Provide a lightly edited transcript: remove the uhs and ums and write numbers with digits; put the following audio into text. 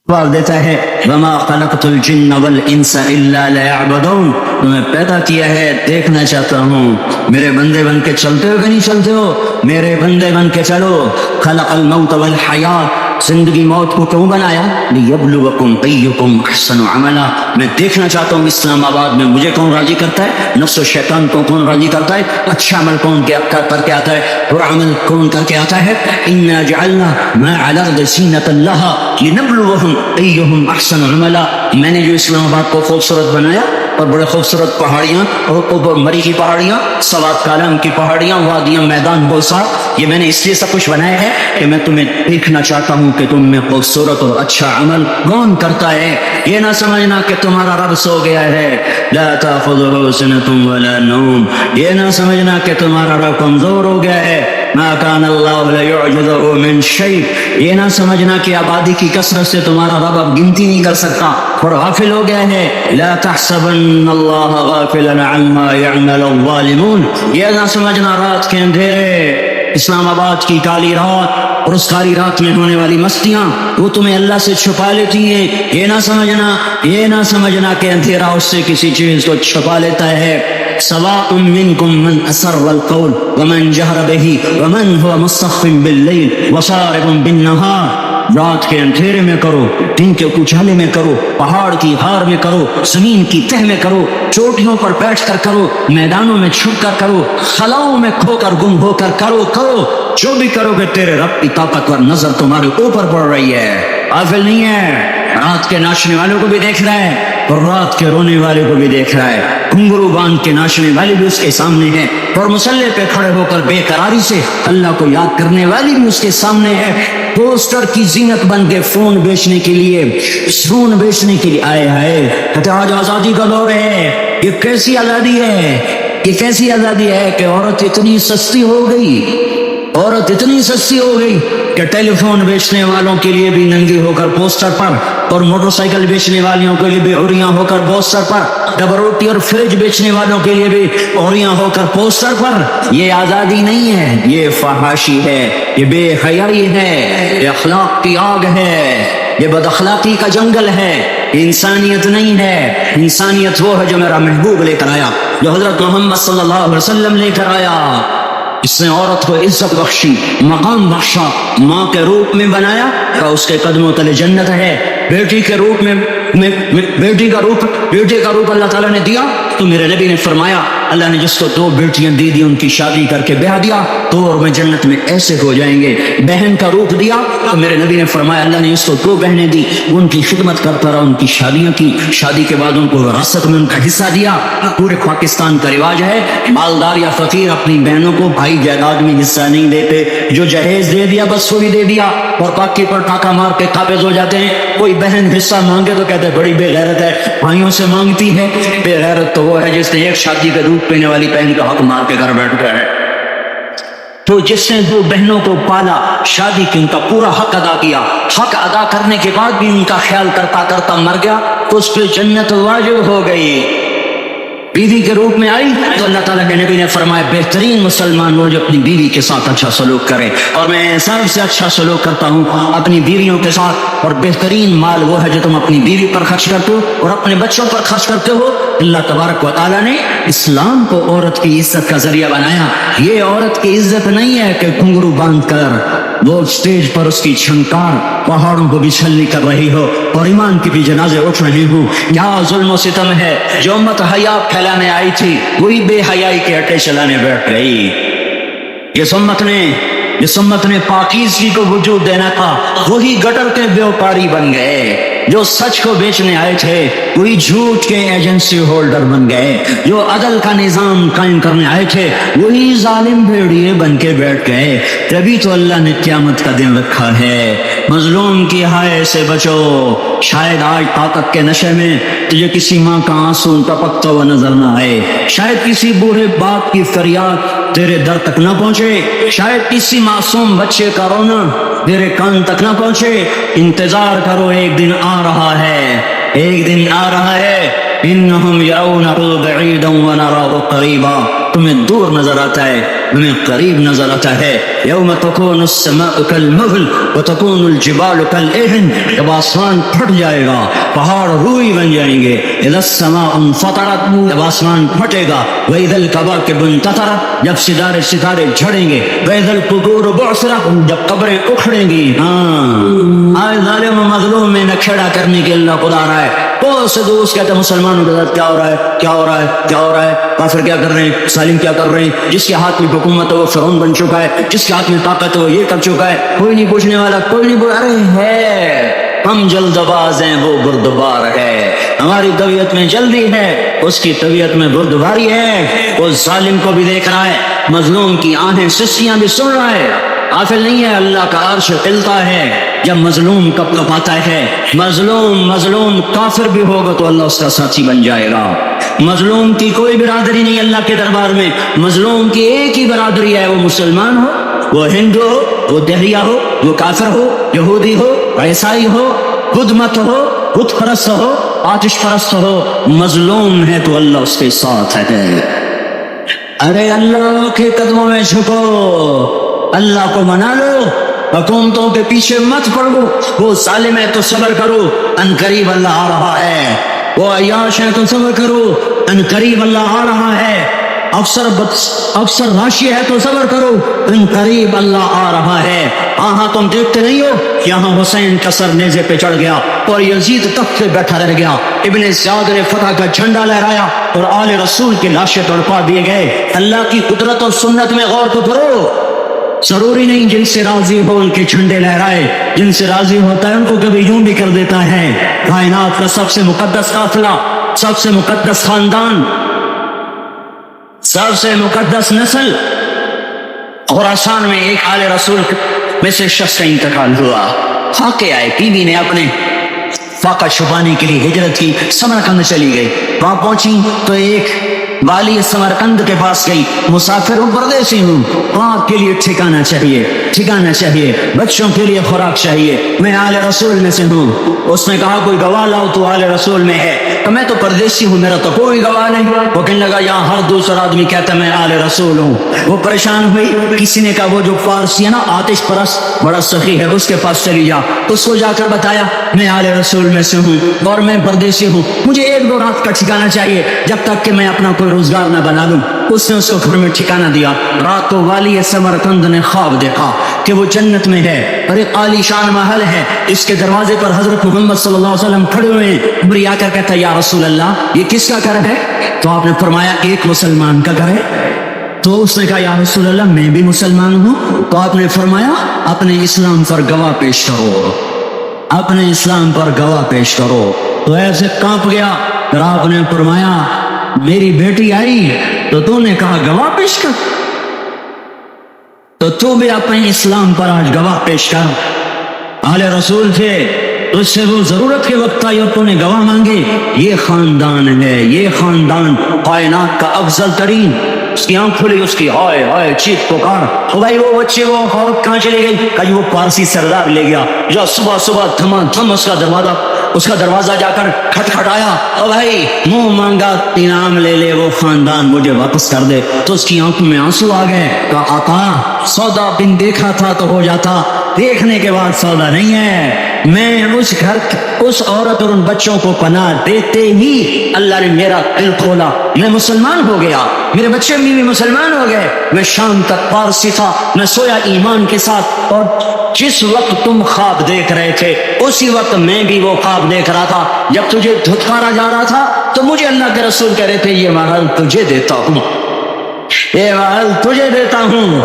جواب دیتا ہے وما خلقت الجن والانس الا ليعبدون، تمہیں پیدا کیا ہے دیکھنا چاہتا ہوں، میرے بندے بن کے چلتے ہو کہ نہیں چلتے ہو، میرے بندے بن کے چلو۔ خلق الموت والحیات، زندگی موت کو کیوں بنایا؟ لیبلوکم ایکم احسن عملا، میں دیکھنا چاہتا ہوں اسلام آباد میں مجھے کون راضی کرتا ہے، نفس و شیطان کو کون راضی کرتا ہے، اچھا عمل کون کر کے آتا ہے، برا عمل کون کر کے آتا ہے۔ انا جعلنا ما علی الارض زینۃ لها لنبلوہم ایہم احسن عملا، میں نے جو اسلام آباد کو خوبصورت بنایا اور بڑے خوبصورت پہاڑیاں اور اوپر مری کی پہاڑیاں، سوات کالم کی پہاڑیاں، وادیاں، میدان بوسا، یہ میں نے اس لیے سب کچھ بنایا ہے کہ میں تمہیں دیکھنا چاہتا ہوں کہ تم میں خوبصورت اور اچھا عمل کون کرتا ہے۔ یہ نہ سمجھنا کہ تمہارا رب سو گیا ہے، لا تأخذہ سنۃ ولا نوم، یہ نہ سمجھنا کہ تمہارا رب کمزور ہو گیا ہے، ما کان اللہ لیعجزہ من شیء، یہ نہ سمجھنا کہ آبادی کی کثرت سے تمہارا رب اب گنتی نہیں کر سکتا اور غافل ہو گیا ہے، لا تحسبن اللہ غافلا عما يعمل الظالمون، یہ نہ سمجھنا رات کے اندھیرے، اسلام آباد کی کالی رات اور اس کالی رات میں ہونے والی مستیاں وہ تمہیں اللہ سے چھپا لیتی ہیں، یہ نہ سمجھنا کہ اندھیرا اس سے کسی چیز کو چھپا لیتا ہے۔ سواء منکم من اسر القول ومن جہر بہ ومن هو مستخف باللیل وسارب بالنہار، رات کے اندھیرے میں کرو، دن کے اجالے میں کرو، پہاڑ کی غار میں کرو، زمین کی تہ میں کرو، چوٹیوں پر بیٹھ کر کرو، میدانوں میں چھپ کر کرو، خلاؤں میں کھو کر گم ہو کر کرو، جو بھی کرو گے تیرے رب کی طاقتور نظر تمہارے اوپر پڑ رہی ہے، غافل نہیں ہے، رات کے ناچنے والوں کو بھی دیکھ رہا ہے اور رات کے رونے والے کو بھی دیکھ رہا ہے، گھنگرو باندھ کے ناچنے والے بھی اس کے سامنے ہے اور مسلح پہ کھڑے ہو کر بے قراری سے اللہ کو یاد کرنے والی بھی اس کے سامنے ہے۔ پوسٹر کی زینت بن کے فون بیچنے کے لیے آئے کہتے آج آزادی کا دور ہے، یہ کیسی آزادی ہے کہ عورت اتنی سستی ہو گئی کہ ٹیلی فون بیچنے والوں کے لیے بھی ننگی ہو کر پوسٹر پر اور موٹر سائیکل بیچنے والوں کے لیے بھی عوریاں ہو کر پوسٹر پر، ڈبل روٹی اور فریج بیچنے والوں کے لیے بھی عوریاں ہو کر پوسٹر پر۔ یہ آزادی نہیں ہے، یہ فحاشی ہے، یہ بے حیائی ہے، یہ اخلاق کی آگ ہے، یہ بد اخلاقی کا جنگل ہے، انسانیت نہیں ہے۔ انسانیت وہ ہے جو میرا محبوب لے کر آیا، جو حضرت محمد صلی اللہ علیہ وسلم لے کر آیا، اس نے عورت کو عزت بخشی، مقام بخشا، ماں کے روپ میں بنایا کہ اس کے قدموں تلے جنت ہے، بیٹی کے روپ میں بیٹی کا روپ اللہ تعالیٰ نے دیا تو میرے نبی نے فرمایا اللہ نے جس کو 2 بیٹیاں دی ان کی شادی کر کے بیاہ دیا تو اور میں جنت میں ایسے ہو جائیں گے۔ بہن کا روپ دیا تو میرے نبی نے فرمایا اللہ نے جس کو 2 بہنیں دی ان کی خدمت کرتا رہا، ان کی شادیاں کی، شادی کے بعد ان کو وراثت میں ان کا حصہ دیا۔ پورے پاکستان کا رواج ہے مالدار یا فقیر اپنی بہنوں کو بھائی جائیداد میں حصہ نہیں دیتے، جو جہیز دے دیا بس وہی دے دیا اور باقی پر ٹاکا مار کے قابض ہو جاتے ہیں۔ کوئی بہن حصہ مانگے تو کہتے بڑی بے غیرت ہے، بھائیوں سے مانگتی ہے۔ بے غیرت تو وہ ہے جس نے ایک شادی کا دودھ پینے والی بہن کا حق مار کے گھر بیٹھ گیا ہے۔ تو جس نے 2 بہنوں کو پالا، شادی کی، ان کا پورا حق ادا کیا، حق ادا کرنے کے بعد بھی ان کا خیال کرتا کرتا مر گیا تو اس پہ جنت واجب ہو گئی۔ بیوی کے روپ میں آئی تو اللہ تعالیٰ کے نبی نے فرمایا بہترین مسلمان وہ جو اپنی بیوی کے ساتھ اچھا سلوک کرے، اور میں سب سے اچھا سلوک کرتا ہوں اپنی بیویوں کے ساتھ، اور بہترین مال وہ ہے جو تم اپنی بیوی پر خرچ کرتے ہو اور اپنے بچوں پر خرچ کرتے ہو۔ اللہ تبارک و تعالیٰ نے اسلام کو عورت کی عزت کا ذریعہ بنایا۔ یہ عورت کی عزت نہیں ہے کہ گھنگرو باندھ کر وہ اسٹیج پر اس کی چھنکار پہاڑوں کو بھی چھلنی کر رہی ہو اور ایمان کی بھی جنازے اٹھ رہی ہوں۔ کیا ظلم و ستم ہے، جو امت حیا پھیلانے آئی تھی وہی بے حیائی کے اٹے چلانے بیٹھ گئی۔ جس امت نے پاکیزگی کو وجود دینا تھا وہی گٹر کے بیوپاری بن گئے، جو سچ کو بیچنے آئے تھے وہی جھوٹ کے ایجنسی ہولڈر بن گئے، جو عدل کا نظام قائم کرنے آئے تھے وہی ظالم بھیڑیے بن کے بیٹھ گئے۔ تبھی تو اللہ نے قیامت کا دن رکھا ہے۔ مظلوم کی ہائے سے بچو، شاید آج طاقت کے نشے میں تجھے کسی ماں کا آنسو ٹپکتا ہوا نظر نہ آئے، شاید کسی بوڑھے باپ کی فریاد تیرے در تک نہ پہنچے، شاید کسی معصوم بچے کا رونا تیرے کان تک نہ پہنچے۔ انتظار کرو، ایک دن آ رہا ہے، انہم یرونہ بعیدا ونراہ قریبا، تمہیں دور نظر آتا ہے ہمیں قریب نظر آتا ہے. یوم تکون السماء کالمہل وتکون الجبال کالعہن، جب آسمان پھٹ جائے گا پہاڑ روئی بن جائیں گے. اذا السماء انفطرت، جب آسمان پھٹے گا. واذا الکواکب انتثرت، جب ستارے جھڑیں گے. واذا القبور بعثرت، جب قبریں اکھڑیں گی. آج ظالم و مظلوم میں نکھیڑا کرنے کے اللہ خدا رہا ہے. بہت سے دوست کہتے ہیں مسلمانوں کے ساتھ کیا ہو رہا ہے، کیا ہو رہا ہے، کیا ہو رہا ہے، کافر کیا کر رہے ہیں، ظالم کیا کر رہے ہیں. جس کے ہاتھ میں حکومت ہے وہ فرعون بن چکا ہے، جس کے ہاتھ میں طاقت ہے وہ یہ کر چکا ہے. کوئی نہیں پوچھنے والا، کوئی نہیں ارے ہے، ہم جلد باز ہیں وہ بردبار ہے. ہماری طبیعت میں جلدی ہے، اس کی طبیعت میں بردباری ہے. وہ ظالم کو بھی دیکھ رہا ہے، مظلوم کی آنکھیں سسیاں بھی سن رہا ہے. غافل نہیں ہے، اللہ کا عرش ہلتا ہے جب مظلوم کپ کپاتا ہے. مظلوم کافر بھی ہوگا تو اللہ اس کا ساتھی بن جائے گا. مظلوم کی کوئی برادری نہیں اللہ کے دربار میں. مظلوم کی ایک ہی برادری ہے، وہ مسلمان ہو، وہ ہندو ہو، وہ دہریہ ہو، وہ کافر ہو، یہودی ہو، عیسائی ہو، بدھ مت ہو، بت پرست ہو، آتش پرست ہو. مظلوم ہے تو اللہ اس کے ساتھ ہے. ارے اللہ کے قدموں میں جھکو، اللہ کو منا لو، حکومتوں کے پیچھے مت پڑو. وہ ظالم ہے تو صبر کرو، ان قریب اللہ آ رہا ہے. وہ عیاش ہے تو صبر کرو، ان قریب اللہ آ رہا ہے. افسر راشی ہے تو صبر کرو، ان قریب اللہ آ رہا ہے. ہاں تم دیکھتے نہیں ہو، یہاں حسین کا سر نیزے پہ چڑھ گیا اور یزید تخت پہ بیٹھا رہ گیا. ابن زیاد نے فتح کا جھنڈا لہرایا اور آل رسول کی لاشیں تڑپا دیے گئے. اللہ کی قدرت اور سنت میں غور تو کرو. ضروری نہیں جن سے راضی ہو ان کے جھنڈے لہرائے، جن سے راضی ہوتا ہے ان کو کبھی یوں بھی کر دیتا ہے. کائنات کا سب سے مقدس قافلہ، سب سے مقدس خاندان، سب سے مقدس نسل، خراسان میں ایک آل رسول میں سے شخص کا انتقال ہوا. فاقے آئے، بیوی نے اپنے فاقہ چھپانے کے لیے ہجرت کی، سمرقند چلی گئی. وہاں پہنچی تو ایک والی سمرقند کے پاس گئی. مسافر ہوں، پردیسی ہوں، آپ کے لیے ٹھکانہ چاہیے، بچوں کے لیے خوراک چاہیے، میں آل رسول میں سے ہوں. اس نے کہا کوئی گواہ لاؤ تو آل رسول میں ہے. تو میں تو پردیسی ہوں، میرا تو کوئی گواہ نہیں. وہ کہنے لگا یہاں ہر دوسرا آدمی کہتا ہے میں آل رسول ہوں. وہ پریشان ہوئی. کسی نے کہا وہ جو فارسی ہے نا آتش پرست بڑا سخی ہے، اس کے پاس چلی جا. اس کو جا کر بتایا میں آل رسول میں سے ہوں اور میں پردیسی ہوں، مجھے 1-2 رات کا ٹھکانہ چاہیے جب تک کہ میں اپنا کوئی روزگار نہ بنا لوں. اس نے اس کو گھر میں ٹھکانہ دیا. رات کو والی سمرقند نے خواب دیکھا کہ وہ جنت میں ہے اور ایک عالی شان محل ہے. اس کے دروازے پر حضرت محمد صلی اللہ علیہ وسلم کھڑے ہوئے ہیں. عمر آ کر کہتا ہے یا رسول اللہ یہ کس کا گھر ہے؟ تو آپ نے فرمایا ایک مسلمان کا گھر ہے. تو اس نے کہا یا رسول اللہ میں بھی مسلمان ہوں. تو آپ نے فرمایا اپنے اسلام پر گواہ پیش کرو، اپنے اسلام پر گواہ پیش کرو. تو ایسے کانپ گیا. پھر آپ نے فرمایا میری بیٹی آئی تو تو نے کہا گواہ پیش کر، تو تو بھی اپنے اسلام پر آج گواہ پیش کر. آل رسول تھے، اس سے وہ ضرورت کے وقت آئی اور تو نے گواہ مانگے. یہ خاندان ہے، یہ خاندان کائنات کا افضل ترین. اس کی آنکھ کھلی، اس کی ہائے ہائے چیخ پکار. او بھائی وہ بچے وہ عورت کہاں چلے گئی؟ کہ وہ پارسی سردار لے گیا جو صبح صبح دھما دھم اس کا دروازہ جا کر کھٹکھٹایا. او بھائی منہ مانگا انعام لے لے، وہ خاندان مجھے واپس کر دے. تو اس کی آنکھوں میں آنسو آ گئے. کہا آقا سودا بن دیکھا تھا تو ہو جاتا، دیکھنے کے بعد سودا نہیں ہے. میں اس گھر اس عورت اور ان بچوں کو پناہ دیتے ہی اللہ نے میرا دل کھولا، میں مسلمان ہو گیا، میرے بچے بھی مسلمان ہو گئے. میں شام تک پارسی تھا، میں سویا ایمان کے ساتھ، اور جس وقت تم خواب دیکھ رہے تھے اسی وقت میں بھی وہ خواب دیکھ رہا تھا. جب تجھے دھتکارا جا رہا تھا تو مجھے اللہ کے رسول کہہ رہے تھے یہ محل تجھے دیتا ہوں، یہ محل تجھے دیتا ہوں.